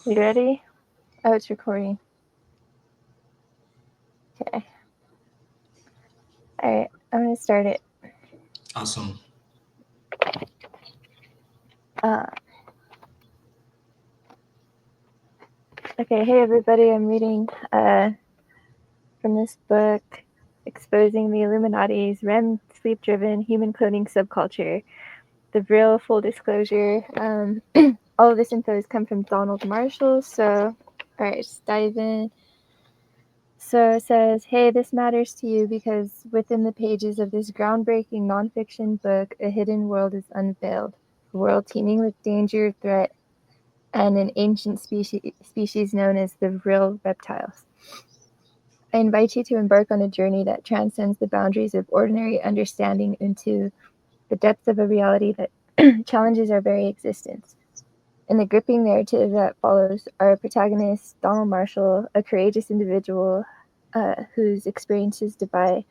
You ready? Oh, it's recording. Okay. All right, I'm going to start it. Awesome. Okay, hey everybody, I'm reading from this book, Exposing the Illuminati's R.E.M sleep-driven human cloning subculture. The Vril, full disclosure. All of this info has come from Donald Marshall, so alright, just dive in. So it says, hey, this matters to you because within the pages of this groundbreaking nonfiction book, a hidden world is unveiled. A world teeming with danger, threat, and an ancient species known as the Vril reptiles. I invite you to embark on a journey that transcends the boundaries of ordinary understanding into the depths of a reality that challenges our very existence. In the gripping narrative that follows, our protagonist, Donald Marshall, a courageous individual whose experiences defy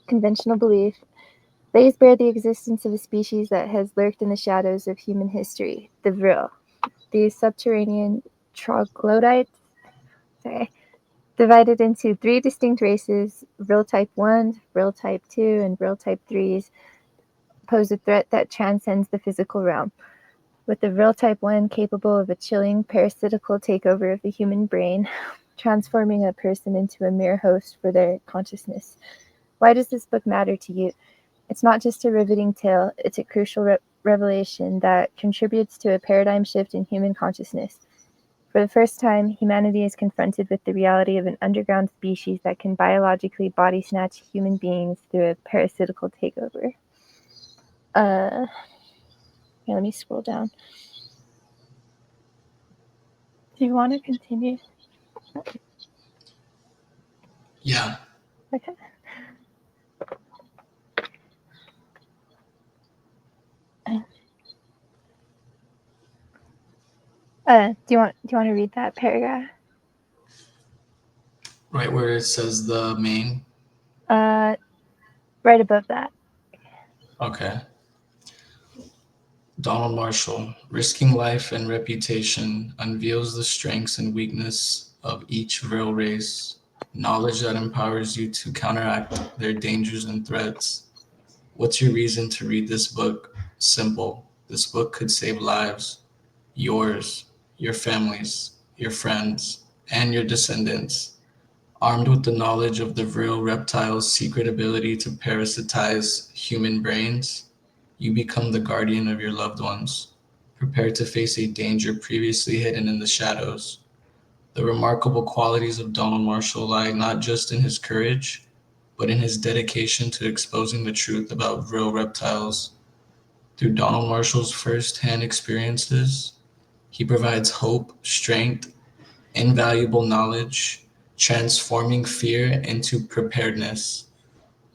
conventional belief, lays bare the existence of a species that has lurked in the shadows of human history, the Vril, the subterranean Troglodytes, divided into three distinct races. Vril Type 1, Vril Type 2, and Vril Type 3s pose a threat that transcends the physical realm, with the Vril Type 1 capable of a chilling parasitical takeover of the human brain, transforming a person into a mere host for their consciousness. Why does this book matter to you? It's not just a riveting tale, it's a crucial revelation that contributes to a paradigm shift in human consciousness. For the first time, humanity is confronted with the reality of an underground species that can biologically body-snatch human beings through a parasitical takeover. Here, let me scroll down. Do you want to continue? Yeah. Okay. Do you want to read that paragraph? Right where it says the main. Right above that. Okay. Donald Marshall, risking life and reputation, unveils the strengths and weakness of each Vril race, knowledge that empowers you to counteract their dangers and threats. What's your reason to read this book? Simple. This book could save lives. Yours, your families, your friends, and your descendants. Armed with the knowledge of the Vril reptile's secret ability to parasitize human brains, you become the guardian of your loved ones, prepared to face a danger previously hidden in the shadows. The remarkable qualities of Donald Marshall lie not just in his courage, but in his dedication to exposing the truth about Vril reptiles. Through Donald Marshall's first-hand experiences, he provides hope, strength, invaluable knowledge, transforming fear into preparedness.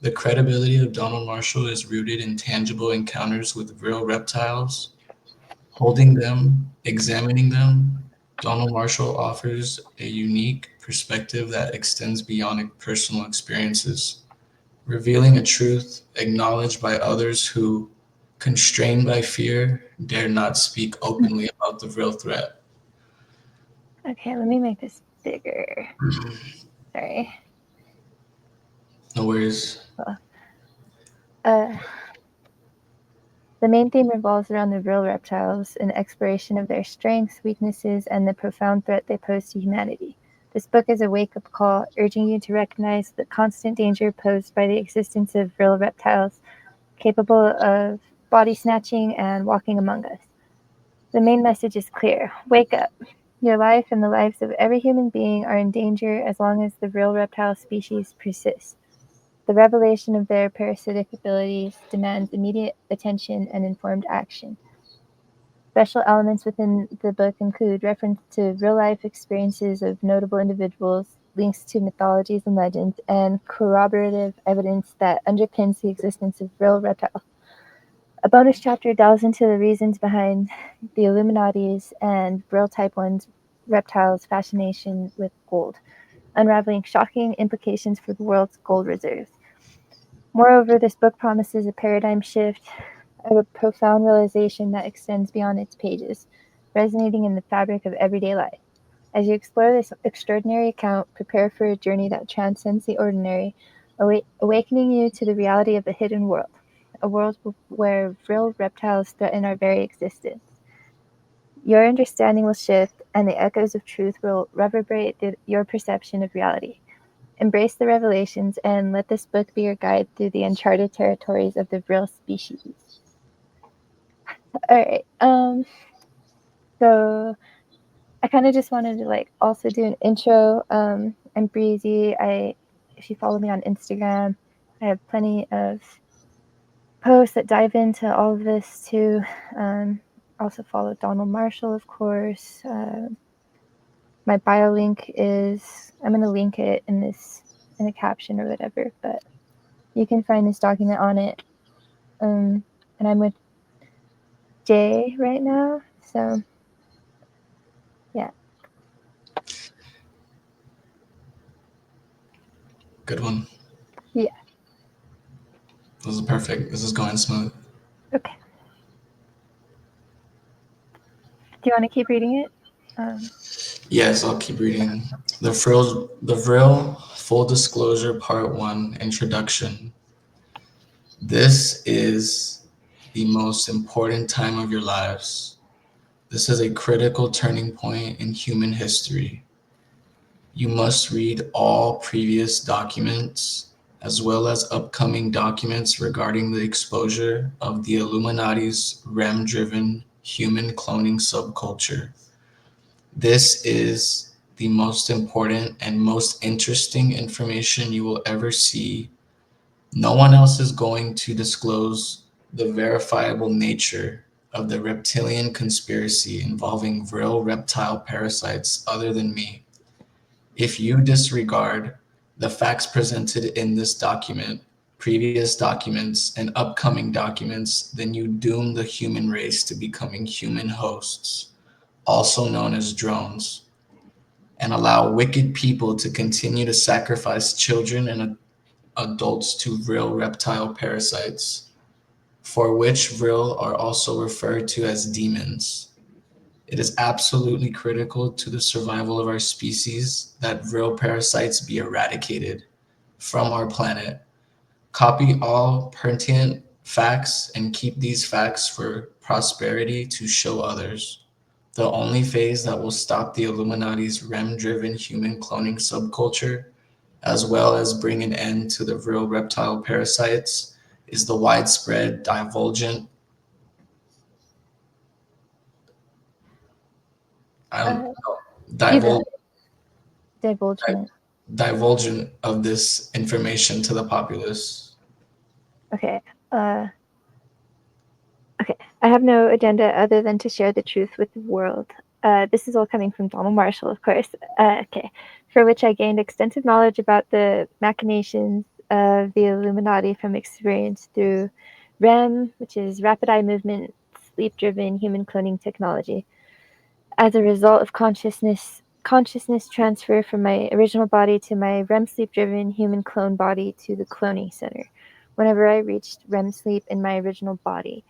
The credibility of Donald Marshall is rooted in tangible encounters with real reptiles. Holding them, examining them, Donald Marshall offers a unique perspective that extends beyond personal experiences, revealing a truth acknowledged by others who, constrained by fear, dare not speak openly about the real threat. Okay, let me make this bigger. Sorry. No worries. Uh, the main theme revolves around the Vril reptiles, an exploration of their strengths, weaknesses, and the profound threat they pose to humanity. This book is a wake-up call, urging you to recognize the constant danger posed by the existence of Vril reptiles, capable of body-snatching and walking among us. The main message is clear. Wake up. Your life and the lives of every human being are in danger as long as the Vril reptile species persists. The revelation of their parasitic abilities demands immediate attention and informed action. Special elements within the book include reference to real-life experiences of notable individuals, links to mythologies and legends, and corroborative evidence that underpins the existence of Vril reptiles. A bonus chapter delves into the reasons behind the Illuminati's and Vril Type 1's reptiles' fascination with gold, unraveling shocking implications for the world's gold reserves. Moreover, this book promises a paradigm shift, a profound realization that extends beyond its pages, resonating in the fabric of everyday life. As you explore this extraordinary account, prepare for a journey that transcends the ordinary, awakening you to the reality of a hidden world, a world where Vril reptiles threaten our very existence. Your understanding will shift, and the echoes of truth will reverberate through your perception of reality. Embrace the revelations, and let this book be your guide through the uncharted territories of the Vril species. All right. So I kind of just wanted to like also do an intro. I'm Breezy. If you follow me on Instagram, I have plenty of posts that dive into all of this too. Also follow Donald Marshall, of course. My bio link is I'm gonna link it in the caption or whatever, but you can find this document on it. And I'm with Jay right now, so yeah. Good one. Yeah. This is perfect. This is going smooth. Okay. Do you want to keep reading it? Yes, I'll keep reading. The Vril, full disclosure, part 1, introduction. This is the most important time of your lives. This is a critical turning point in human history. You must read all previous documents, as well as upcoming documents regarding the exposure of the Illuminati's R.E.M-driven human cloning subculture. This is the most important and most interesting information you will ever see. No one else is going to disclose the verifiable nature of the reptilian conspiracy involving Vril reptile parasites other than me. If you disregard the facts presented in this document, previous documents, and upcoming documents, then you doom the human race to becoming human hosts, also known as drones, and allow wicked people to continue to sacrifice children and adults to Vril reptile parasites, for which Vril are also referred to as demons. It is absolutely critical to the survival of our species that Vril parasites be eradicated from our planet. Copy all pertinent facts and keep these facts for prosperity to show others. The only phase that will stop the Illuminati's R.E.M-driven human cloning subculture, as well as bring an end to the Vril reptile parasites, is the widespread divulgent I don't know, You got divul- it. Divulgement. divulgent of this information to the populace. Okay. Okay. I have no agenda other than to share the truth with the world. This is all coming from Donald Marshall, of course. Okay. For which I gained extensive knowledge about the machinations of the Illuminati from experience through R.E.M, which is rapid eye movement, sleep driven human cloning technology. As a result of consciousness transfer from my original body to my R.E.M sleep driven human clone body to the cloning center, whenever I reached R.E.M sleep in my original body.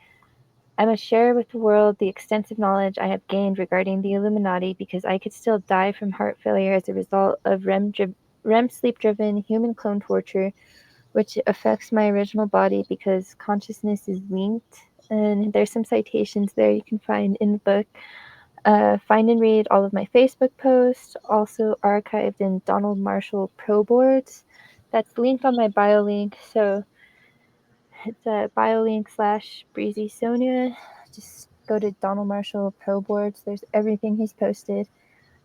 I must share with the world the extensive knowledge I have gained regarding the Illuminati because I could still die from heart failure as a result of R.E.M sleep driven human clone torture, which affects my original body because consciousness is linked. And there's some citations there you can find in the book. Find and read all of my Facebook posts, also archived in Donald Marshall Pro Boards. That's linked on my bio link. So it's a bio link / Breezy Sonia. Just go to Donald Marshall Pro Boards. There's everything he's posted.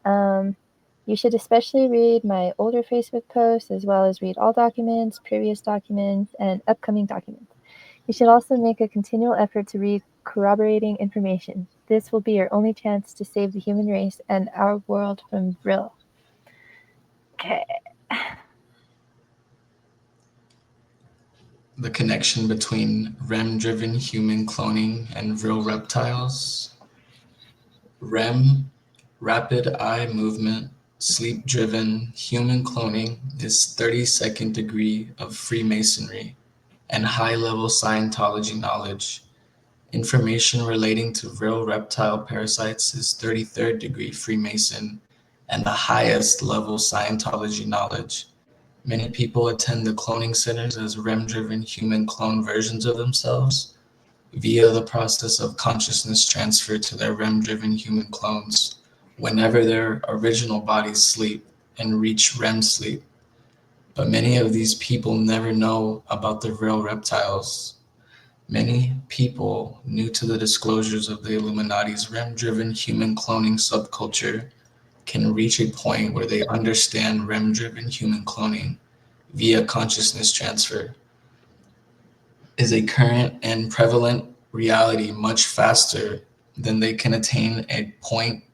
You should especially read my older Facebook posts as well as read all documents, previous documents, and upcoming documents. You should also make a continual effort to read corroborating information. This will be your only chance to save the human race and our world from Vril. Okay. The connection between R.E.M-driven human cloning and Vril reptiles. R.E.M, rapid eye movement, sleep-driven human cloning is 32nd degree of Freemasonry and high-level Scientology knowledge. Information relating to Vril reptile parasites is 33rd degree Freemason and the highest level Scientology knowledge. Many people attend the cloning centers as REM-driven human clone versions of themselves via the process of consciousness transfer to their REM-driven human clones whenever their original bodies sleep and reach REM sleep. But many of these people never know about the real reptiles. Many people new to the disclosures of the Illuminati's REM-driven human cloning subculture can reach a point where they understand REM-driven human cloning via consciousness transfer is a current and prevalent reality much faster than they can attain a point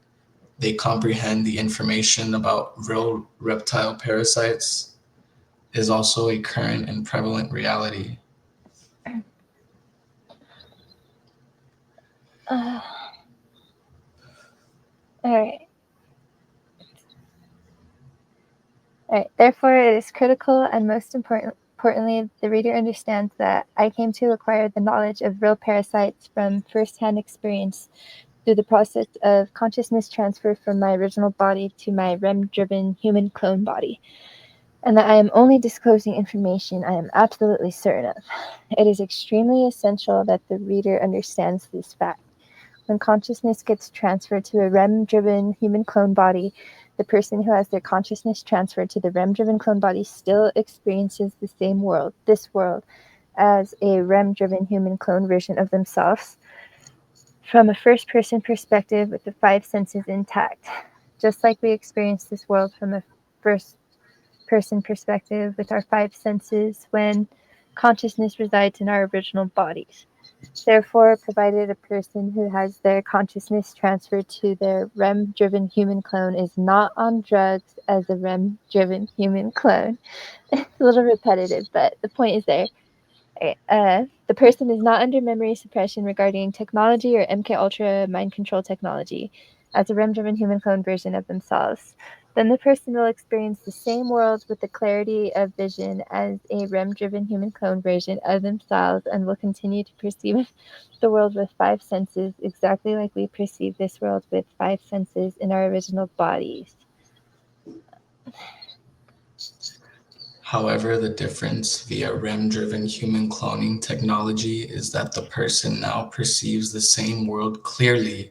they comprehend the information about real reptile parasites is also a current and prevalent reality. All right. Therefore, it is critical and most importantly, the reader understands that I came to acquire the knowledge of real parasites from first-hand experience through the process of consciousness transfer from my original body to my REM-driven human clone body, and that I am only disclosing information I am absolutely certain of. It is extremely essential that the reader understands this fact. When consciousness gets transferred to a REM-driven human clone body, the person who has their consciousness transferred to the REM-driven clone body still experiences the same world, this world, as a REM-driven human clone version of themselves from a first-person perspective with the five senses intact. Just like we experience this world from a first-person perspective with our five senses when consciousness resides in our original bodies. Therefore, provided a person who has their consciousness transferred to their REM-driven human clone is not on drugs as a REM-driven human clone. It's a little repetitive, but the point is there. The person is not under memory suppression regarding technology or MK Ultra mind control technology as a REM-driven human clone version of themselves. Then the person will experience the same world with the clarity of vision as a REM-driven human clone version of themselves and will continue to perceive the world with five senses exactly like we perceive this world with five senses in our original bodies. However, the difference via REM-driven human cloning technology is that the person now perceives the same world clearly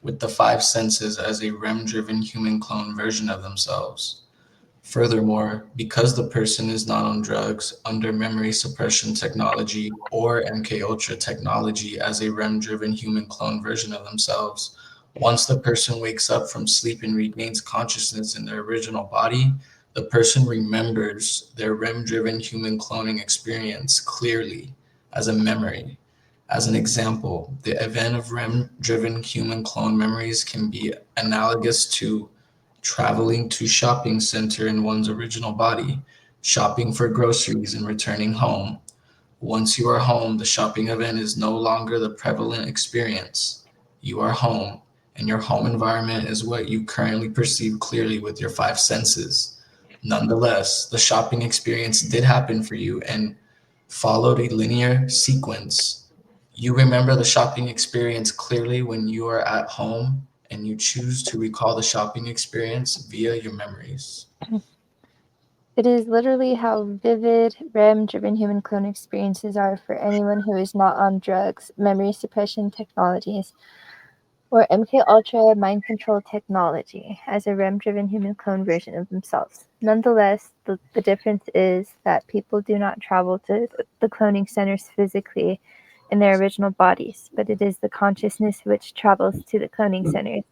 with the five senses as a REM-driven human clone version of themselves. Furthermore, because the person is not on drugs, under memory suppression technology, or MKUltra technology as a REM-driven human clone version of themselves, once the person wakes up from sleep and regains consciousness in their original body, the person remembers their REM-driven human cloning experience clearly as a memory. As an example, the event of REM-driven human clone memories can be analogous to traveling to shopping center in one's original body, shopping for groceries and returning home. Once you are home, the shopping event is no longer the prevalent experience. You are home, and your home environment is what you currently perceive clearly with your five senses. Nonetheless, the shopping experience did happen for you and followed a linear sequence. You remember the shopping experience clearly when you are at home and you choose to recall the shopping experience via your memories. It is literally how vivid REM-driven human clone experiences are for anyone who is not on drugs, memory suppression technologies, or MK Ultra mind control technology as a REM-driven human clone version of themselves. Nonetheless, the difference is that people do not travel to the cloning centers physically in their original bodies, but it is the consciousness which travels to the cloning centers.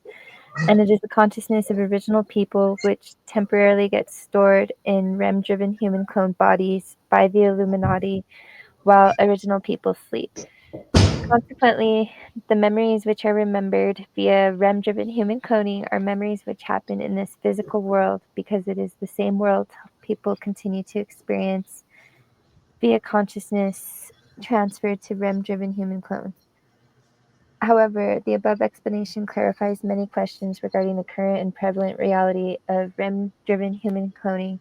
And it is the consciousness of original people which temporarily gets stored in REM-driven human clone bodies by the Illuminati while original people sleep. Consequently, the memories which are remembered via REM-driven human cloning are memories which happen in this physical world because it is the same world people continue to experience via consciousness transferred to REM-driven human clones. However, the above explanation clarifies many questions regarding the current and prevalent reality of REM-driven human cloning,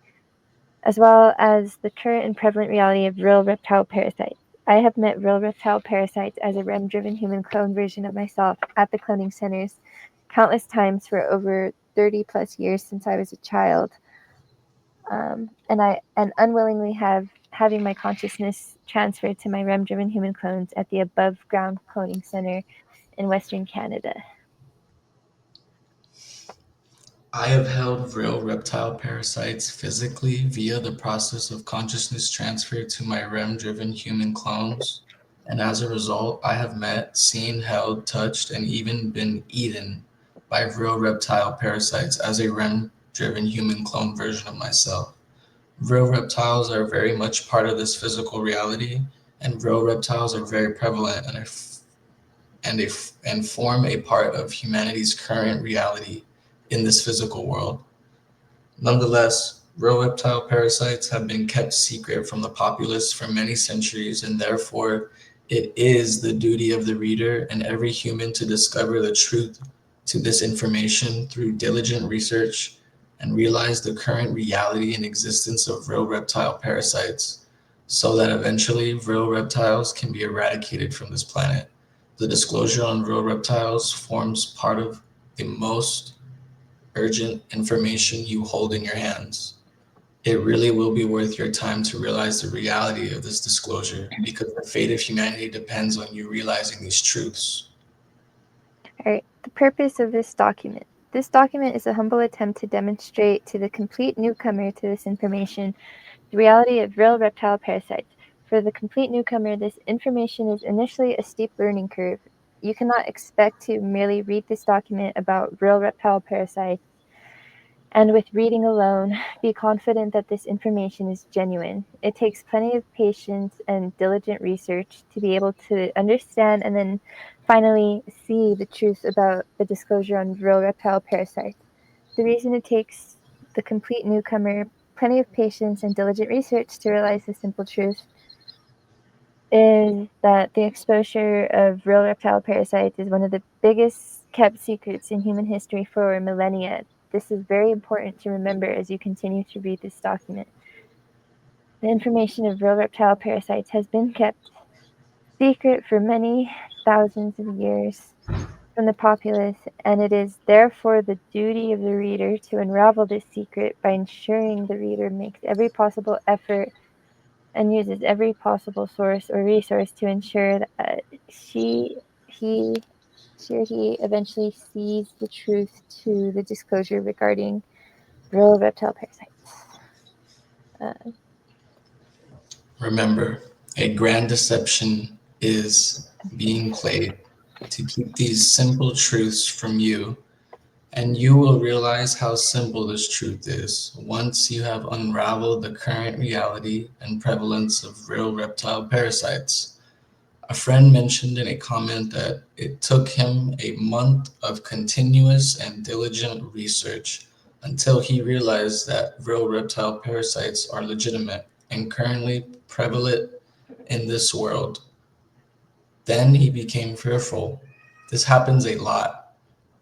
as well as the current and prevalent reality of real reptile parasites. I have met real reptile parasites as a REM-driven human clone version of myself at the cloning centers countless times for over 30 plus years since I was a child. And unwillingly having my consciousness transferred to my REM-driven human clones at the above-ground cloning center in Western Canada. I have held real reptile parasites physically via the process of consciousness transfer to my REM-driven human clones, and as a result, I have met, seen, held, touched, and even been eaten by real reptile parasites as a REM-driven human clone version of myself. Real reptiles are very much part of this physical reality, and real reptiles are very prevalent and form a part of humanity's current reality in this physical world. Nonetheless, real reptile parasites have been kept secret from the populace for many centuries, and therefore it is the duty of the reader and every human to discover the truth to this information through diligent research and realize the current reality and existence of real reptile parasites, so that eventually real reptiles can be eradicated from this planet. The disclosure on real reptiles forms part of the most urgent information you hold in your hands. It really will be worth your time to realize the reality of this disclosure, because the fate of humanity depends on you realizing these truths. All right, the purpose of this document. This document is a humble attempt to demonstrate to the complete newcomer to this information the reality of real reptile parasites. For the complete newcomer, this information is initially a steep learning curve. You cannot expect to merely read this document about real reptile parasites and with reading alone, be confident that this information is genuine. It takes plenty of patience and diligent research to be able to understand and then finally see the truth about the disclosure on real reptile parasites. The reason it takes the complete newcomer plenty of patience and diligent research to realize the simple truth is that the exposure of real reptile parasites is one of the biggest kept secrets in human history for millennia. This is very important to remember as you continue to read this document. The information of real reptile parasites has been kept secret for many thousands of years from the populace, and it is therefore the duty of the reader to unravel this secret by ensuring the reader makes every possible effort and uses every possible source or resource to ensure that he or he eventually sees the truth to the disclosure regarding real reptile parasites. Remember, a grand deception is being played to keep these simple truths from you, and you will realize how simple this truth is once you have unraveled the current reality and prevalence of real reptile parasites. A friend mentioned in a comment that it took him a month of continuous and diligent research until he realized that real reptile parasites are legitimate and currently prevalent in this world. Then he became fearful. This happens a lot.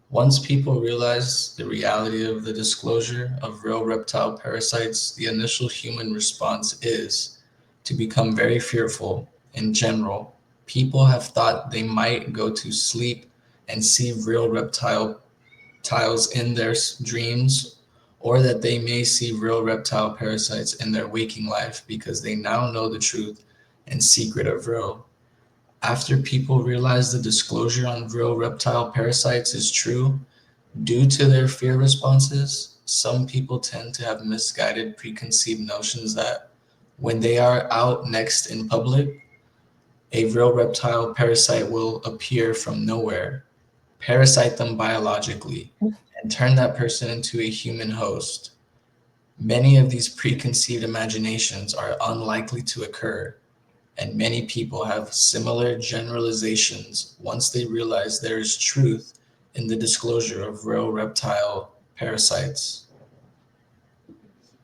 Once people realize the reality of the disclosure of real reptile parasites, the initial human response is to become very fearful. In general, people have thought they might go to sleep and see real reptile tiles in their dreams, or that they may see real reptile parasites in their waking life because they now know the truth and secret of real. After people realize the disclosure on real reptile parasites is true, due to their fear responses, some people tend to have misguided preconceived notions that when they are out next in public, a real reptile parasite will appear from nowhere, parasite them biologically, and turn that person into a human host. Many of these preconceived imaginations are unlikely to occur, and many people have similar generalizations once they realize there is truth in the disclosure of real reptile parasites.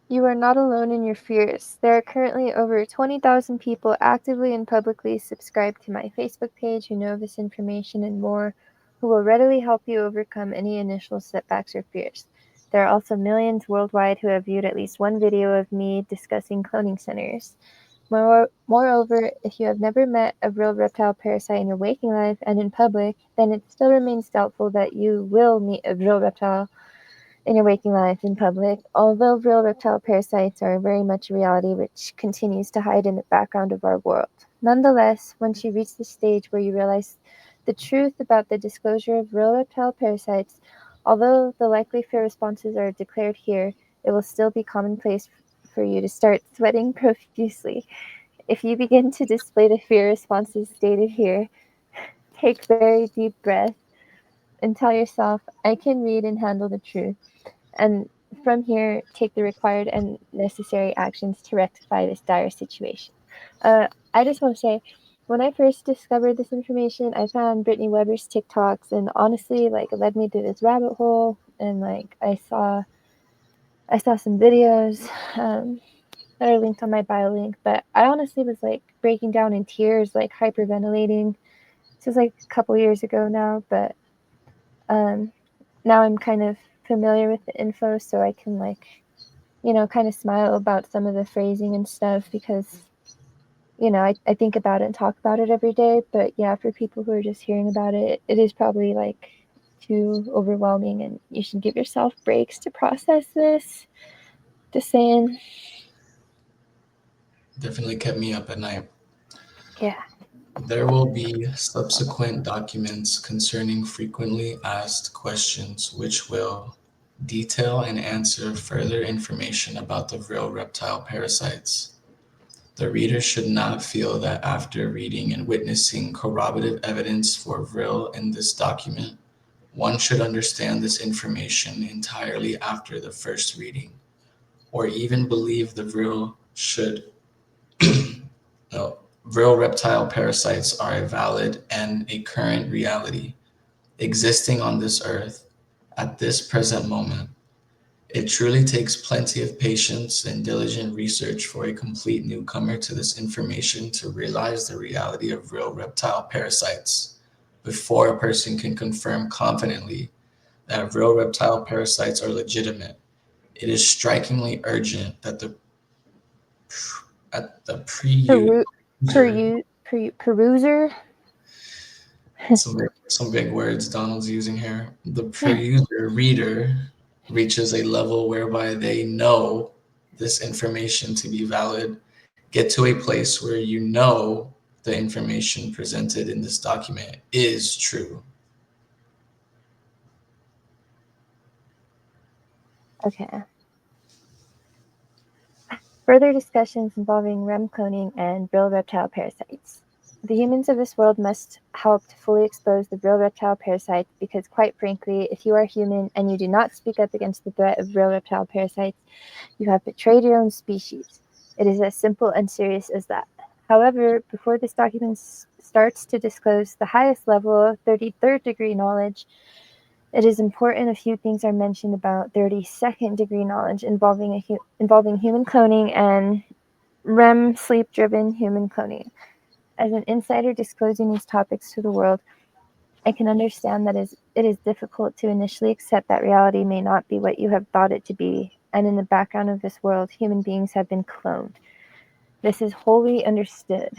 You are not alone in your fears. There are currently over 20,000 people actively and publicly subscribed to my Facebook page who know this information and more, who will readily help you overcome any initial setbacks or fears. There are also millions worldwide who have viewed at least one video of me discussing cloning centers. Moreover, if you have never met a real reptile parasite in your waking life and in public, then it still remains doubtful that you will meet a real reptile in your waking life in public. Although real reptile parasites are very much a reality which continues to hide in the background of our world. Nonetheless, once you reach the stage where you realize the truth about the disclosure of real reptile parasites, although the likely fear responses are declared here, it will still be commonplace for you to start sweating profusely. If you begin to display the fear responses stated here, take very deep breaths and tell yourself, I can read and handle the truth. And from here, take the required and necessary actions to rectify this dire situation. I just want to say, when I first discovered this information, I found Brittany Weber's TikToks, and honestly, like, it led me to this rabbit hole, and like, I saw some videos that are linked on my bio link, but I honestly was like breaking down in tears, like hyperventilating. This was like a couple years ago now, but um, now I'm kind of familiar with the info, so I can like, kind of smile about some of the phrasing and stuff because, I think about it and talk about it every day. But yeah, for people who are just hearing about it, it is probably like too overwhelming, and you should give yourself breaks to process this. Just saying. Definitely kept me up at night. Yeah. There will be subsequent documents concerning frequently asked questions which will detail and answer further information about the Vril reptile parasites. The reader should not feel that after reading and witnessing corroborative evidence for Vril in this document, one should understand this information entirely after the first reading, or even believe the Vril should no, Vril reptile parasites are a valid and a current reality existing on this earth at this present moment. It truly takes plenty of patience and diligent research for a complete newcomer to this information to realize the reality of real reptile parasites before a person can confirm confidently that real reptile parasites are legitimate. It is strikingly urgent that at the Peru, user peruser. some big words Donald's using here. The per-user reader reaches a level whereby they know this information to be valid. Get to a place where you know the information presented in this document is true. Okay. Further discussions involving R.E.M cloning and real reptile parasites. The humans of this world must help to fully expose the real reptile parasites because, quite frankly, if you are human and you do not speak up against the threat of real reptile parasites, you have betrayed your own species. It is as simple and serious as that. However, before this document starts to disclose the highest level, 33rd degree knowledge, it is important a few things are mentioned about 32nd degree knowledge involving human cloning and REM sleep-driven human cloning. As an insider disclosing these topics to the world, I can understand that it is difficult to initially accept that reality may not be what you have thought it to be, and in the background of this world, human beings have been cloned. This is wholly understood.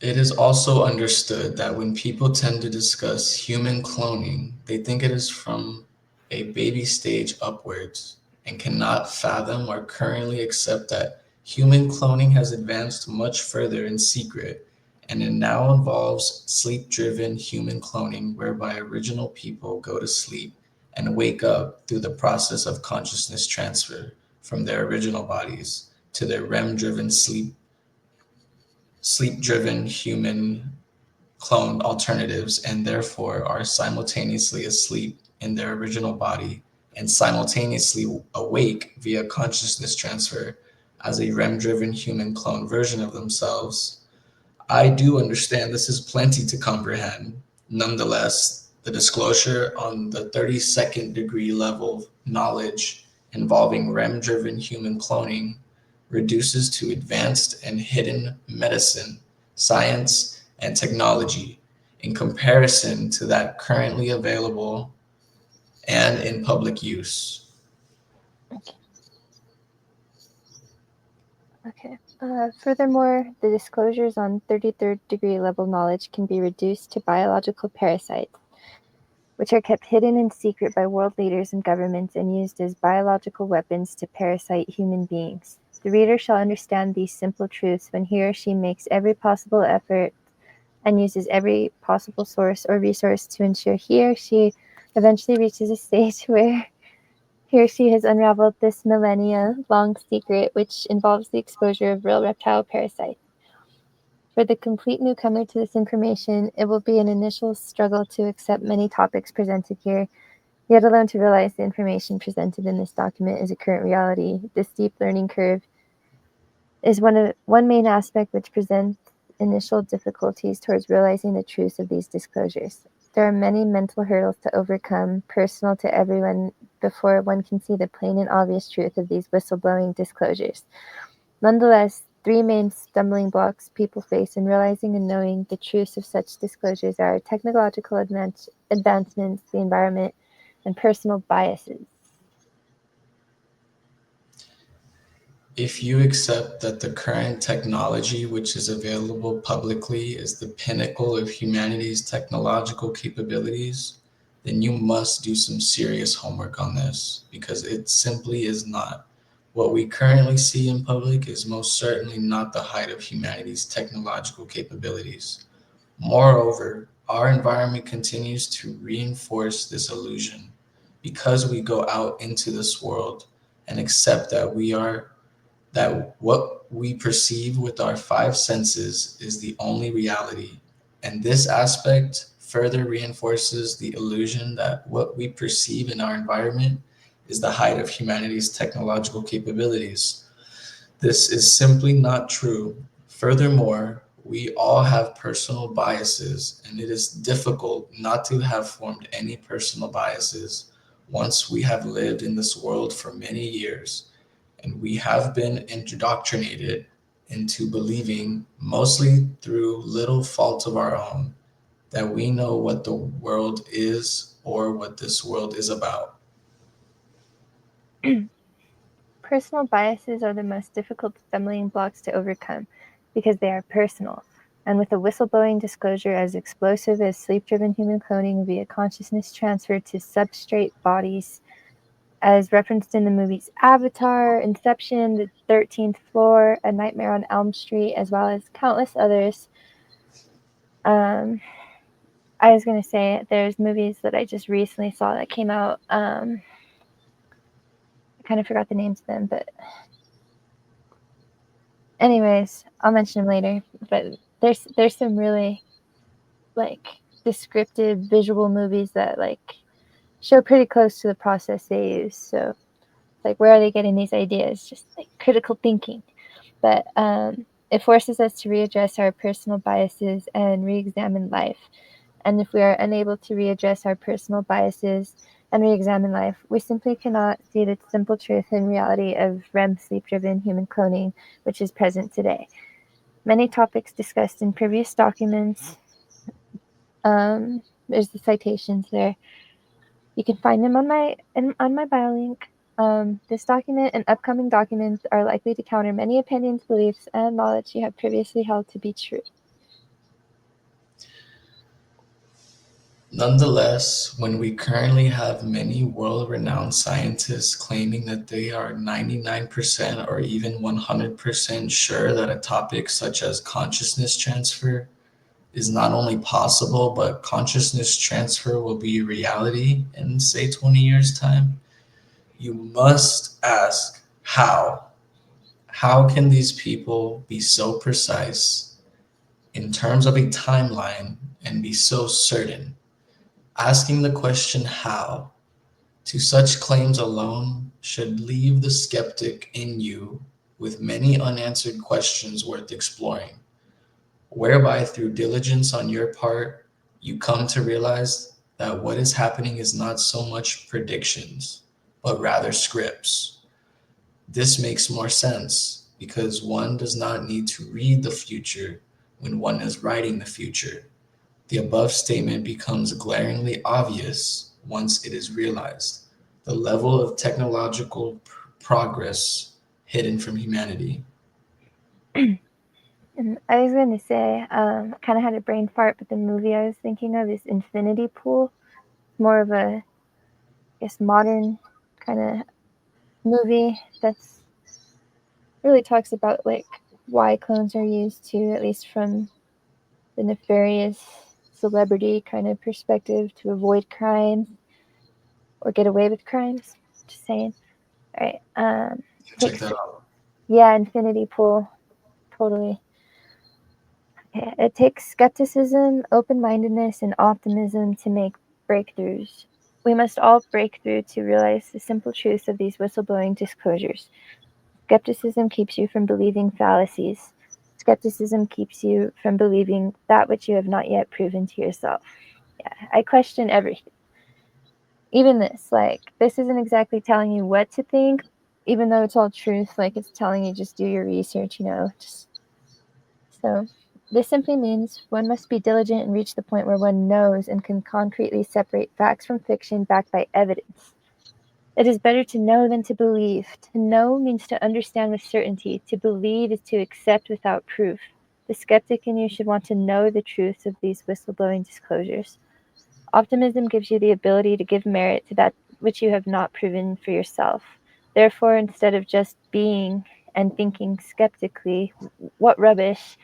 It is also understood that when people tend to discuss human cloning, they think it is from a baby stage upwards and cannot fathom or currently accept that human cloning has advanced much further in secret, and it now involves sleep-driven human cloning whereby original people go to sleep and wake up through the process of consciousness transfer from their original bodies to their REM-driven sleep-driven human cloned alternatives and therefore are simultaneously asleep in their original body and simultaneously awake via consciousness transfer as a REM-driven human clone version of themselves. I do understand this is plenty to comprehend. Nonetheless, the disclosure on the 32nd degree level knowledge involving REM-driven human cloning reduces to advanced and hidden medicine, science, and technology in comparison to that currently available and in public use. Okay. Furthermore, the disclosures on 33rd degree level knowledge can be reduced to biological parasites. which are kept hidden in secret by world leaders and governments and used as biological weapons to parasite human beings. The reader shall understand these simple truths when he or she makes every possible effort and uses every possible source or resource to ensure he or she eventually reaches a stage where he or she has unraveled this millennia long secret, which involves the exposure of real reptile parasites. For the complete newcomer to this information, it will be an initial struggle to accept many topics presented here, yet alone to realize the information presented in this document is a current reality. This steep learning curve is one main aspect which presents initial difficulties towards realizing the truth of these disclosures. There are many mental hurdles to overcome, personal to everyone, before one can see the plain and obvious truth of these whistleblowing disclosures. Nonetheless, three main stumbling blocks people face in realizing and knowing the truths of such disclosures are technological advancements, the environment, and personal biases. If you accept that the current technology which is available publicly is the pinnacle of humanity's technological capabilities, then you must do some serious homework on this because it simply is not. What we currently see in public is most certainly not the height of humanity's technological capabilities. Moreover, our environment continues to reinforce this illusion because we go out into this world and accept that what we perceive with our five senses is the only reality. And this aspect further reinforces the illusion that what we perceive in our environment is the height of humanity's technological capabilities. This is simply not true. Furthermore, we all have personal biases, and it is difficult not to have formed any personal biases once we have lived in this world for many years and we have been indoctrinated into believing, mostly through little fault of our own, that we know what the world is or what this world is about. Personal biases are the most difficult stumbling blocks to overcome because they are personal. And with a whistleblowing disclosure as explosive as sleep driven human cloning via consciousness transfer to substrate bodies, as referenced in the movies Avatar, Inception, The 13th Floor, A Nightmare on Elm Street, as well as countless others. I was going to say there's movies that I just recently saw that came out. I kind of forgot the names of them, but anyways, I'll mention them later. But there's some really like descriptive visual movies that like show pretty close to the process they use. So like where are they getting these ideas? Just like critical thinking. But it forces us to readdress our personal biases and re-examine life. And if we are unable to readdress our personal biases and re-examine life, we simply cannot see the simple truth and reality of REM sleep-driven human cloning, which is present today. Many topics discussed in previous documents. There's the citations there. You can find them on my bio link. This document and upcoming documents are likely to counter many opinions, beliefs, and knowledge you have previously held to be true. Nonetheless, when we currently have many world renowned scientists claiming that they are 99% or even 100% sure that a topic such as consciousness transfer is not only possible, but consciousness transfer will be reality in, say, 20 years' time, you must ask how. How can these people be so precise in terms of a timeline and be so certain? Asking the question how to such claims alone should leave the skeptic in you with many unanswered questions worth exploring, whereby through diligence on your part, you come to realize that what is happening is not so much predictions, but rather scripts. This makes more sense because one does not need to read the future when one is writing the future. The above statement becomes glaringly obvious once it is realized. The level of technological progress hidden from humanity. And I was going to say, kind of had a brain fart, but the movie I was thinking of is Infinity Pool. more of a, I guess, modern kind of movie that's really talks about like why clones are used to, at least from the nefarious celebrity kind of perspective, to avoid crimes or get away with crimes. Just saying. All right. Check Takes that out. Yeah, Infinity Pool. Totally. Okay. It takes skepticism, open-mindedness, and optimism to make breakthroughs. We must all break through to realize the simple truths of these whistleblowing disclosures. Skepticism keeps you from believing fallacies. Skepticism keeps you from believing that which you have not yet proven to yourself. Yeah, I question everything. Even this, like, this isn't exactly telling you what to think, even though it's all truth. Like, it's telling you just do your research, just so. This simply means one must be diligent and reach the point where one knows and can concretely separate facts from fiction backed by evidence. It is better to know than to believe. To know means to understand with certainty. To believe is to accept without proof. The skeptic in you should want to know the truths of these whistleblowing disclosures. Optimism gives you the ability to give merit to that which you have not proven for yourself. Therefore, instead of just being and thinking skeptically, what rubbish,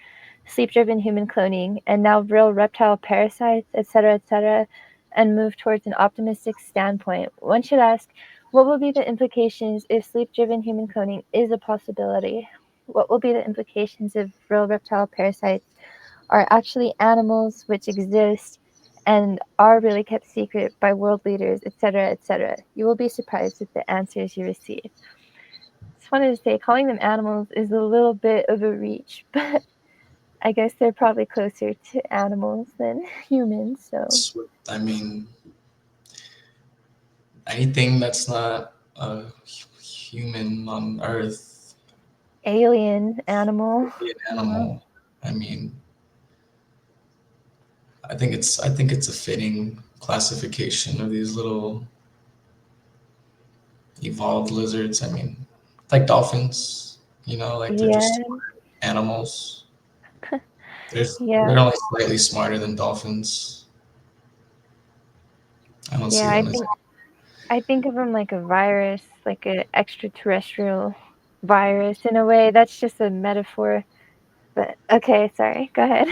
sleep-driven human cloning, and now real reptile parasites, etc., and move towards an optimistic standpoint, one should ask, what will be the implications if sleep-driven human cloning is a possibility? What will be the implications if real reptile parasites are actually animals which exist and are really kept secret by world leaders, etc.? You will be surprised at the answers you receive. Just wanted to say, calling them animals is a little bit of a reach, but I guess they're probably closer to animals than humans, so. I mean, anything that's not a human on Earth, Alien animal. be an animal. I mean, I think it's a fitting classification of these little evolved lizards. I mean, like dolphins, like they're just Yeah, animals. They're yeah, only slightly smarter than dolphins. I don't see yeah. them as I think of them like a virus, like an extraterrestrial virus in a way. That's just a metaphor. But okay, sorry. Go ahead.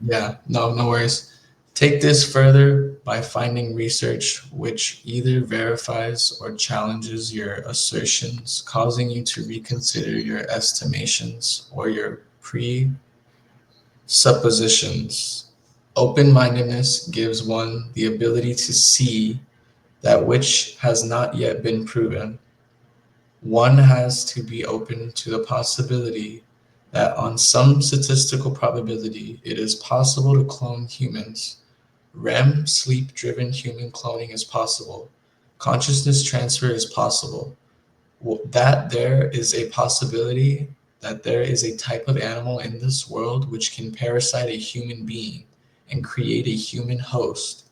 yeah, no worries. Take this further by finding research which either verifies or challenges your assertions, causing you to reconsider your estimations or your presuppositions. Open mindedness gives one the ability to see that which has not yet been proven. One has to be open to the possibility that on some statistical probability it is possible to clone humans. REM, sleep-driven human cloning is possible. Consciousness transfer is possible. That there is a possibility that there is a type of animal in this world which can parasite a human being and create a human host.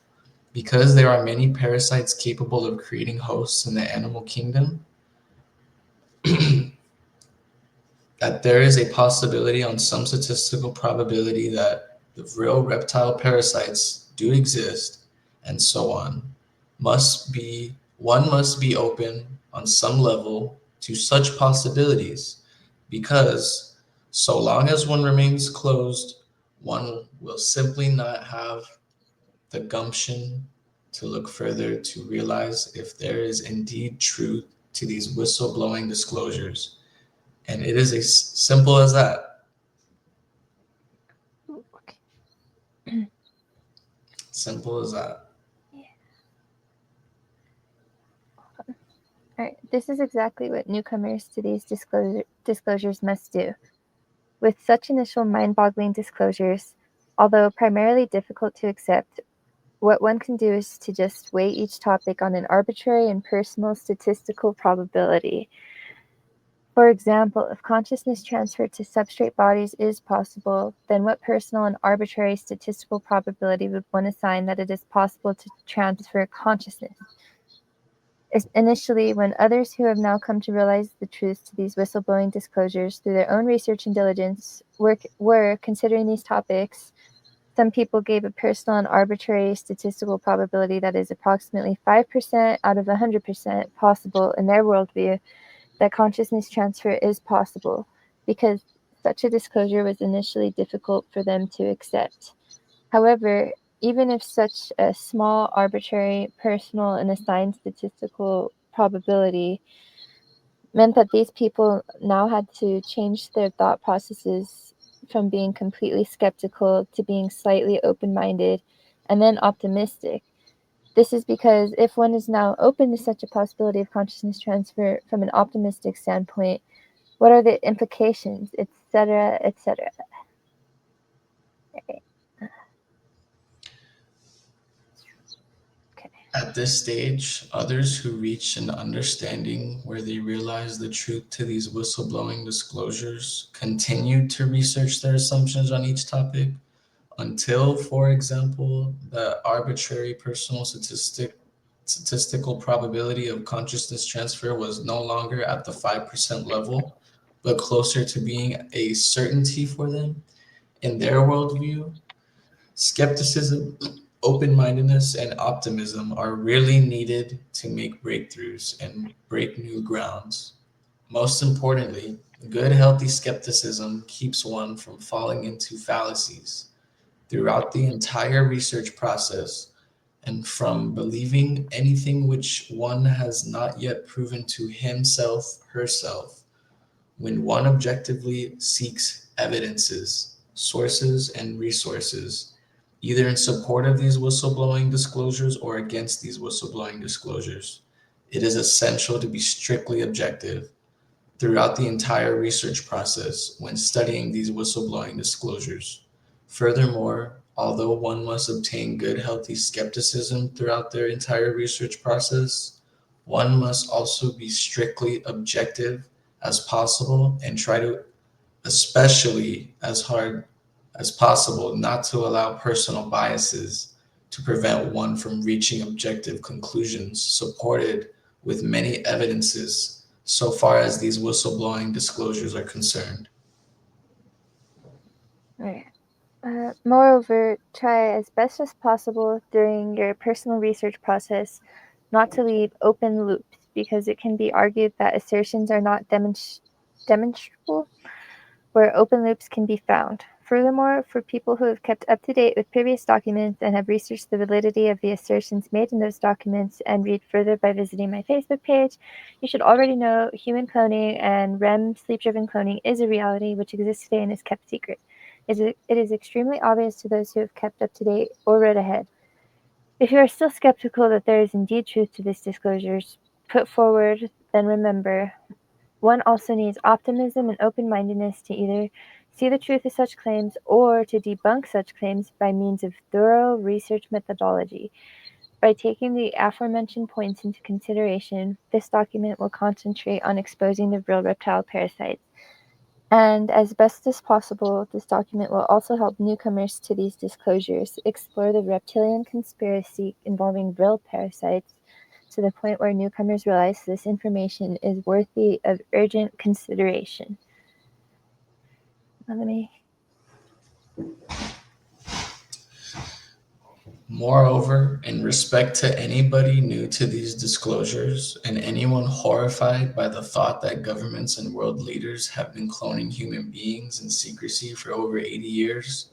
Because there are many parasites capable of creating hosts in the animal kingdom, that there is a possibility on some statistical probability that the real reptile parasites do exist, and so on, must be open on some level to such possibilities, because so long as one remains closed, one will simply not have the gumption to look further to realize if there is indeed truth to these whistleblowing disclosures. And it is as simple as that. Okay. Simple as that. Yeah. All right. This is exactly what newcomers to these disclosures must do. With such initial mind-boggling disclosures, although primarily difficult to accept, what one can do is to just weigh each topic on an arbitrary and personal statistical probability. For example, if consciousness transfer to substrate bodies is possible, then what personal and arbitrary statistical probability would one assign that it is possible to transfer consciousness? Initially, when others who have now come to realize the truth to these whistleblowing disclosures through their own research and diligence were considering these topics, Some people gave a personal and arbitrary statistical probability that is approximately 5% out of 100% possible in their worldview that consciousness transfer is possible, because such a disclosure was initially difficult for them to accept. However, even if such a small, arbitrary, personal, and assigned statistical probability meant that these people now had to change their thought processes from being completely skeptical to being slightly open minded and then optimistic. This is because if one is now open to such a possibility of consciousness transfer from an optimistic standpoint, what are the implications, etc., etc.? Okay. At this stage, others who reach an understanding where they realize the truth to these whistleblowing disclosures continue to research their assumptions on each topic until, for example, the arbitrary personal statistical probability of consciousness transfer was no longer at the 5% level, but closer to being a certainty for them. In their worldview, skepticism, open mindedness, and optimism are really needed to make breakthroughs and break new grounds. Most importantly, good, healthy skepticism keeps one from falling into fallacies throughout the entire research process and from believing anything which one has not yet proven to himself, herself. When one objectively seeks evidences, sources, and resources, either in support of these whistleblowing disclosures or against these whistleblowing disclosures, it is essential to be strictly objective throughout the entire research process when studying these whistleblowing disclosures. Furthermore, although one must obtain good, healthy skepticism throughout their entire research process, one must also be strictly objective as possible and try to, especially as hard as possible, not to allow personal biases to prevent one from reaching objective conclusions supported with many evidences so far as these whistleblowing disclosures are concerned. Right. Moreover, try as best as possible during your personal research process not to leave open loops, because it can be argued that assertions are not demonstrable where open loops can be found. Furthermore, for people who have kept up to date with previous documents and have researched the validity of the assertions made in those documents and read further by visiting my Facebook page, you should already know human cloning and R.E.M sleep-driven cloning is a reality which exists today and is kept secret. It is extremely obvious to those who have kept up to date or read ahead. If you are still skeptical that there is indeed truth to these disclosures put forward, then remember, one also needs optimism and open-mindedness to either see the truth of such claims or to debunk such claims by means of thorough research methodology. By taking the aforementioned points into consideration, this document will concentrate on exposing the Vril reptile parasites. And as best as possible, this document will also help newcomers to these disclosures explore the reptilian conspiracy involving Vril parasites to the point where newcomers realize this information is worthy of urgent consideration. Let me. Moreover, in respect to anybody new to these disclosures and anyone horrified by the thought that governments and world leaders have been cloning human beings in secrecy for over 80 years,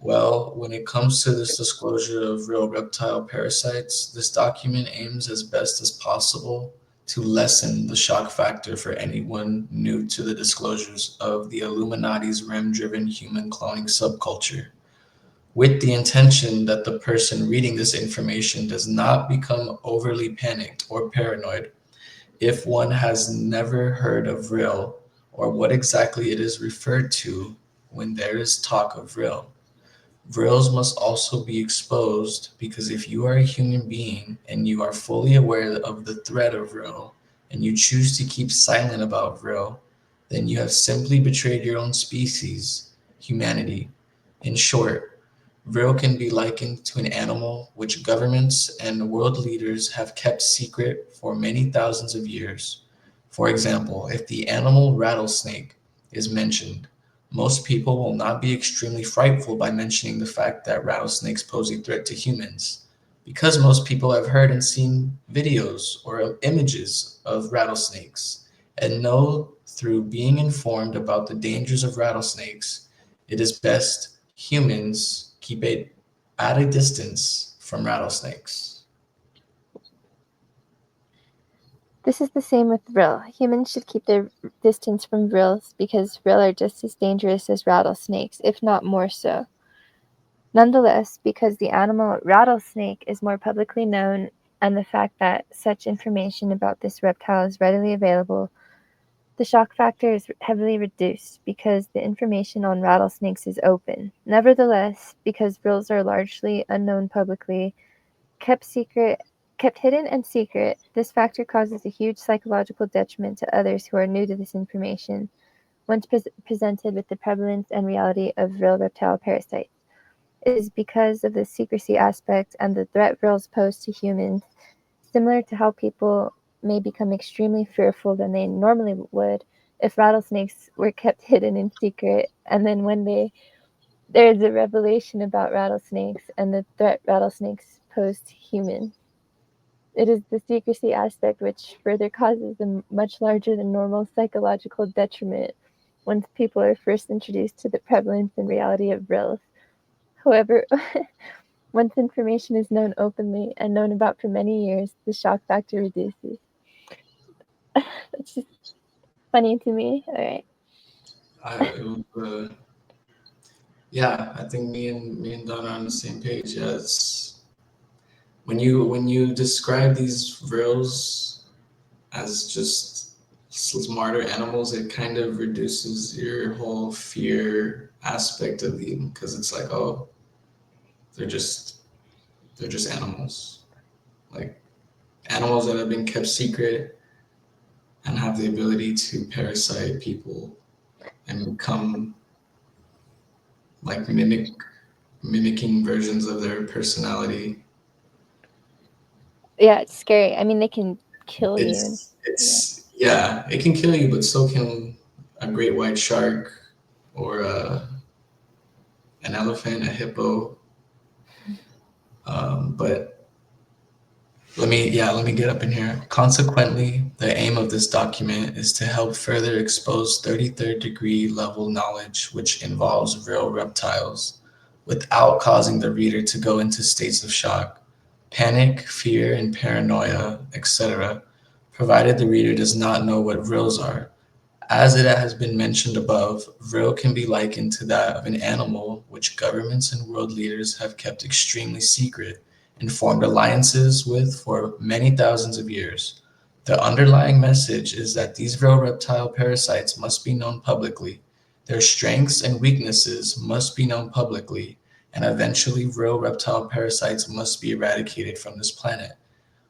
well, when it comes to this disclosure of real reptile parasites, this document aims as best as possible to lessen the shock factor for anyone new to the disclosures of the Illuminati's R.E.M-driven human cloning subculture, with the intention that the person reading this information does not become overly panicked or paranoid if one has never heard of Vril or what exactly it is referred to when there is talk of Vril. Vrils must also be exposed because if you are a human being and you are fully aware of the threat of Vril and you choose to keep silent about Vril, then you have simply betrayed your own species, humanity. In short, Vril can be likened to an animal which governments and world leaders have kept secret for many thousands of years. For example, if the animal rattlesnake is mentioned, Most people will not be extremely frightful by mentioning the fact that rattlesnakes pose a threat to humans, because most people have heard and seen videos or images of rattlesnakes and know through being informed about the dangers of rattlesnakes, it is best humans keep it at a distance from rattlesnakes. This is the same with vril. Humans should keep their distance from vrils because vril are just as dangerous as rattlesnakes, if not more so. Nonetheless, because the animal rattlesnake is more publicly known and the fact that such information about this reptile is readily available, the shock factor is heavily reduced because the information on rattlesnakes is open. Nevertheless, because vrils are largely unknown publicly, kept hidden and secret, this factor causes a huge psychological detriment to others who are new to this information once presented with the prevalence and reality of vril reptile parasites. It is because of the secrecy aspect and the threat vrils pose to humans, similar to how people may become extremely fearful than they normally would if rattlesnakes were kept hidden in secret, and then when there is a revelation about rattlesnakes and the threat rattlesnakes pose to humans. It is the secrecy aspect which further causes a much larger than normal psychological detriment once people are first introduced to the prevalence and reality of vrils. However, once information is known openly and known about for many years, the shock factor reduces. That's just funny to me. All right. Yeah, I think me and Donna are on the same page. Yeah, it's when you describe these vrils as just smarter animals, it kind of reduces your whole fear aspect of them because it's like, oh, they're just they're just animals, like animals that have been kept secret and have the ability to parasite people and become like mimicking versions of their personality. Yeah, it's scary. I mean, they can kill you. And, yeah. Yeah, it can kill you, but so can a great white shark or an elephant, a hippo. But let me get up in here. Consequently, the aim of this document is to help further expose 33rd degree level knowledge, which involves real reptiles, without causing the reader to go into states of shock, panic, fear, and paranoia, etc., provided the reader does not know what vrills are. As it has been mentioned above, Vril can be likened to that of an animal which governments and world leaders have kept extremely secret and formed alliances with for many thousands of years. The underlying message is that these Vril reptile parasites must be known publicly. Their strengths and weaknesses must be known publicly, and eventually Vril reptile parasites must be eradicated from this planet.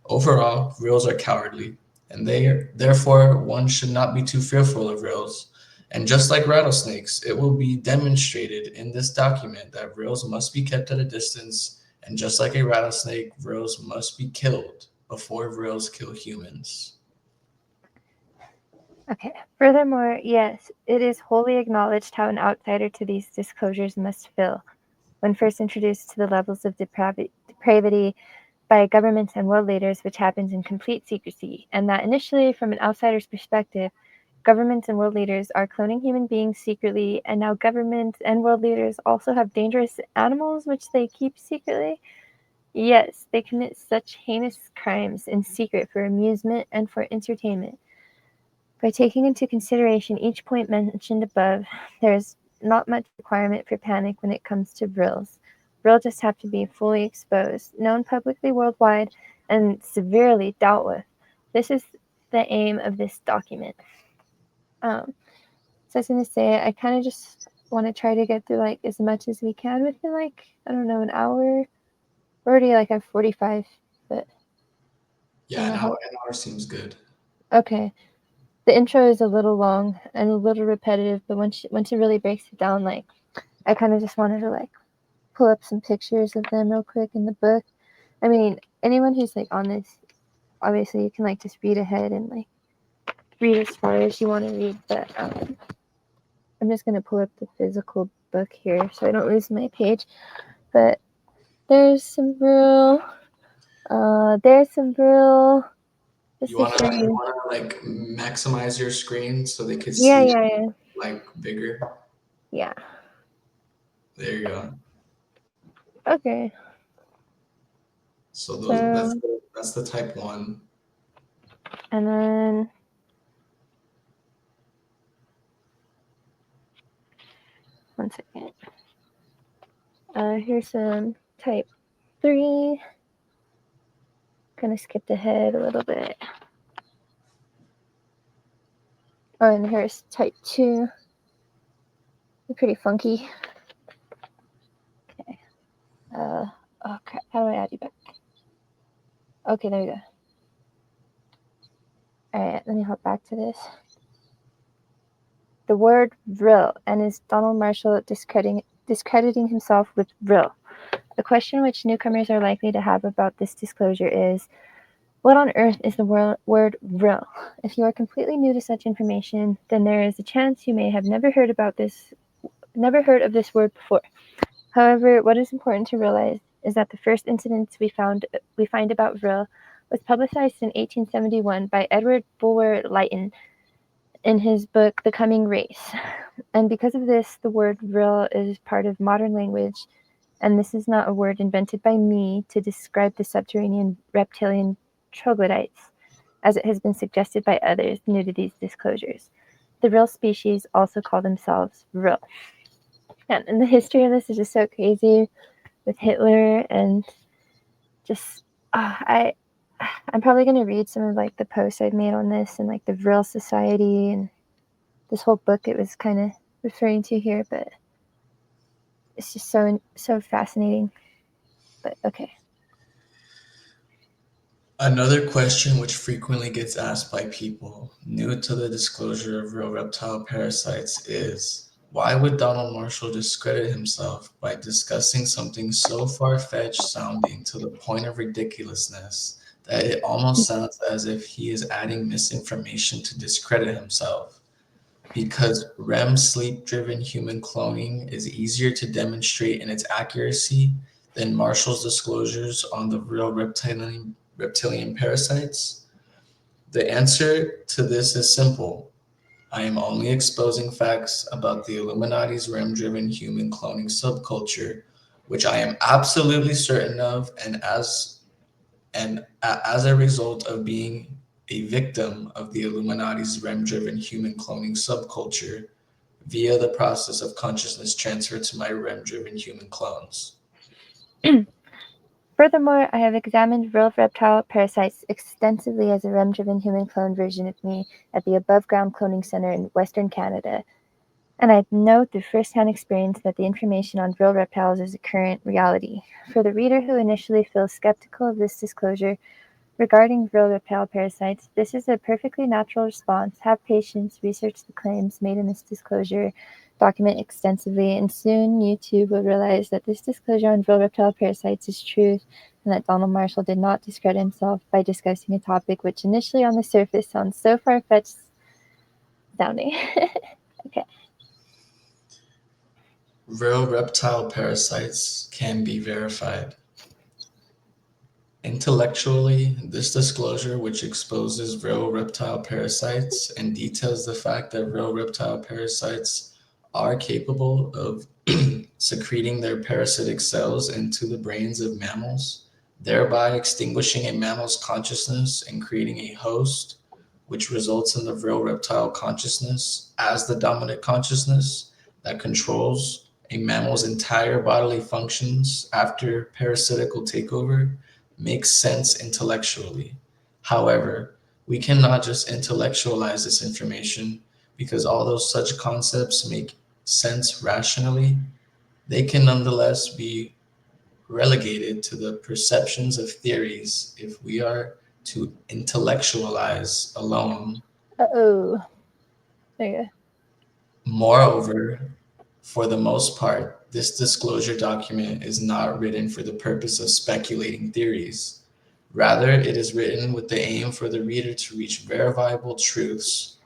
Overall, Vrils are cowardly, and therefore one should not be too fearful of Vrils. And just like rattlesnakes, it will be demonstrated in this document that Vrils must be kept at a distance, and just like a rattlesnake, Vrils must be killed before Vrils kill humans. Okay. Furthermore, yes, it is wholly acknowledged how an outsider to these disclosures must feel when first introduced to the levels of depravity by governments and world leaders, which happens in complete secrecy, and that initially, from an outsider's perspective, governments and world leaders are cloning human beings secretly, and now governments and world leaders also have dangerous animals which they keep secretly. Yes, they commit such heinous crimes in secret for amusement and for entertainment. By taking into consideration each point mentioned above, there is not much requirement for panic when it comes to vrils. Vril just have to be fully exposed, known publicly worldwide, and severely dealt with. This is the aim of this document. So I was gonna say, I kind of just want to try to get through like as much as we can within like, I don't know, an hour. We're already like at 45, but I Yeah, don't know how. an hour seems good. Okay. The intro is a little long and a little repetitive, but once it really breaks it down, like I kind of just wanted to like pull up some pictures of them real quick in the book. I mean, anyone who's like on this, obviously you can like just read ahead and like read as far as you want to read, but I'm just going to pull up the physical book here so I don't lose my page. But there's some Vril. There's some Vril. Just You to wanna show you you. wanna like maximize your screen so they could Yeah, see it yeah, yeah. like bigger. Yeah. There you go. Okay. So those So, that's the type one. and then one second. Here's some type 3. Kind of skipped ahead a little bit. Oh, and here's type 2. They're pretty funky. Okay. Oh crap. How do I add you back? Okay, there we go. Alright, let me hop back to this. The word Vril, and is Donald Marshall discrediting himself with Vril? A question which newcomers are likely to have about this disclosure is, what on earth is the word Vril? If you are completely new to such information, then there is a chance you may have never heard of this word before. However, what is important to realize is that the first incident we find about Vril was publicized in 1871 by Edward Bulwer Lytton in his book The Coming Race. And because of this, the word Vril is part of modern language, and this is not a word invented by me to describe the subterranean reptilian troglodytes, as it has been suggested by others new to these disclosures. The Vril species also call themselves Vril. And the history of this is just so crazy with Hitler and just I'm probably gonna read some of like the posts I've made on this and like the Vril Society and this whole book it was kind of referring to here, but it's just so fascinating. But okay. Another question which frequently gets asked by people new to the disclosure of real reptile parasites is, why would Donald Marshall discredit himself by discussing something so far-fetched sounding to the point of ridiculousness that it almost sounds as if he is adding misinformation to discredit himself? Because REM sleep-driven human cloning is easier to demonstrate in its accuracy than Marshall's disclosures on the real reptilian parasites? The answer to this is simple. I am only exposing facts about the Illuminati's REM-driven human cloning subculture, which I am absolutely certain of, as a result of being a victim of the Illuminati's REM-driven human cloning subculture via the process of consciousness transfer to my REM-driven human clones. Furthermore, I have examined real reptile parasites extensively as a REM-driven human clone version of me at the above-ground cloning center in Western Canada, and I know through first-hand experience that the information on real reptiles is a current reality. For the reader who initially feels skeptical of this disclosure regarding real reptile parasites, this is a perfectly natural response. Have patience, research the claims made in this disclosure, document extensively, and soon you too will realize that this disclosure on real reptile parasites is truth, and that Donald Marshall did not discredit himself by discussing a topic which initially on the surface sounds so far-fetched sounding. Okay. Real reptile parasites can be verified. Intellectually, this disclosure, which exposes real reptile parasites and details the fact that real reptile parasites are capable of secreting their parasitic cells into the brains of mammals, thereby extinguishing a mammal's consciousness and creating a host, which results in the real reptile consciousness as the dominant consciousness that controls a mammal's entire bodily functions after parasitical takeover, makes sense intellectually. However, we cannot just intellectualize this information because although such concepts make sense rationally, they can nonetheless be relegated to the perceptions of theories if we are to intellectualize alone. Uh-oh. There you go. Moreover, for the most part, this disclosure document is not written for the purpose of speculating theories. Rather, it is written with the aim for the reader to reach verifiable truths.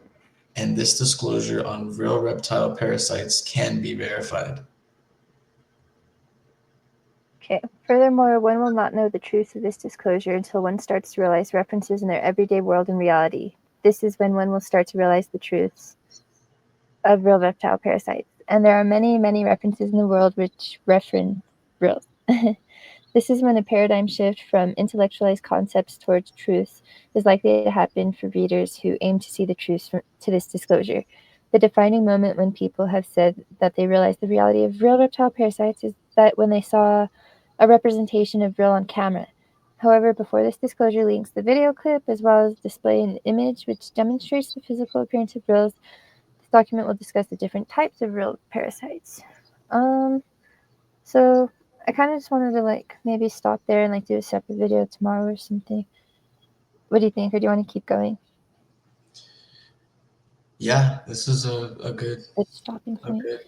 and this disclosure on Vril reptile parasites can be verified. Okay. Furthermore, one will not know the truth of this disclosure until one starts to realize references in their everyday world and reality. This is when one will start to realize the truths of Vril reptile parasites. And there are many, many references in the world which reference Vril. This is when a paradigm shift from intellectualized concepts towards truth is likely to happen for readers who aim to see the truth to this disclosure. The defining moment when people have said that they realize the reality of real reptile parasites is that when they saw a representation of Vril on camera. However, before this disclosure links the video clip as well as display an image which demonstrates the physical appearance of Vrils, this document will discuss the different types of Vril parasites. So I kind of just wanted to like maybe stop there and like do a separate video tomorrow or something. What do you think, or do you want to keep going? Yeah, this is a good stopping point. A good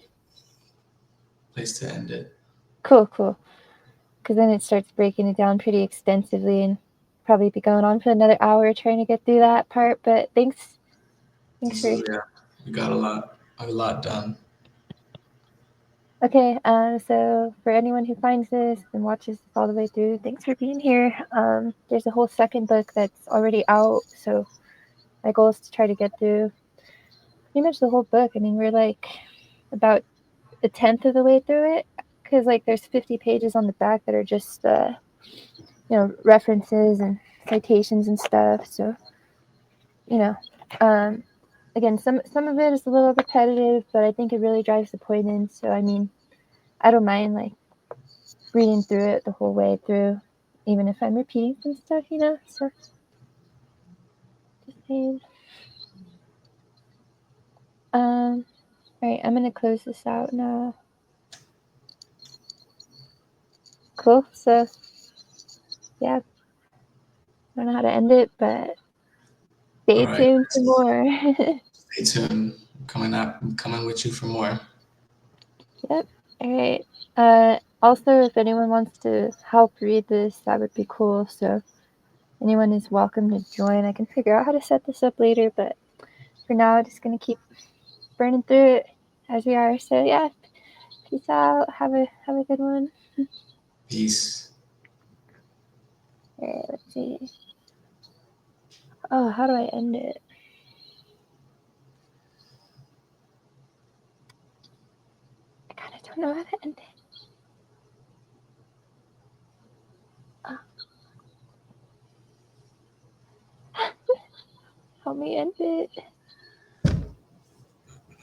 place to end it. Cool. Because then it starts breaking it down pretty extensively and probably be going on for another hour trying to get through that part. But thanks for. Yeah, we got a lot done. Okay, so for anyone who finds this and watches this all the way through, thanks for being here. There's a whole second book that's already out, so my goal is to try to get through pretty much the whole book. I mean, we're like about a tenth of the way through it, because like there's 50 pages on the back that are just references and citations and stuff. So again, some of it is a little repetitive, but I think it really drives the point in. So I mean, I don't mind like reading through it the whole way through, even if I'm repeating some stuff, So just saying. All right, I'm gonna close this out now. Cool. So yeah, I don't know how to end it, but stay tuned for more. Stay tuned. I'm coming with you for more. Yep. All right. Also, if anyone wants to help read this, that would be cool. So anyone is welcome to join. I can figure out how to set this up later, but for now, just gonna keep burning through it as we are. So yeah, peace out. Have a good one. Peace. All right, let's see. Oh, how do I end it? I kind of don't know how to end it. Help me end it.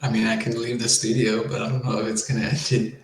I mean, I can leave the studio, but I don't know if it's gonna end it.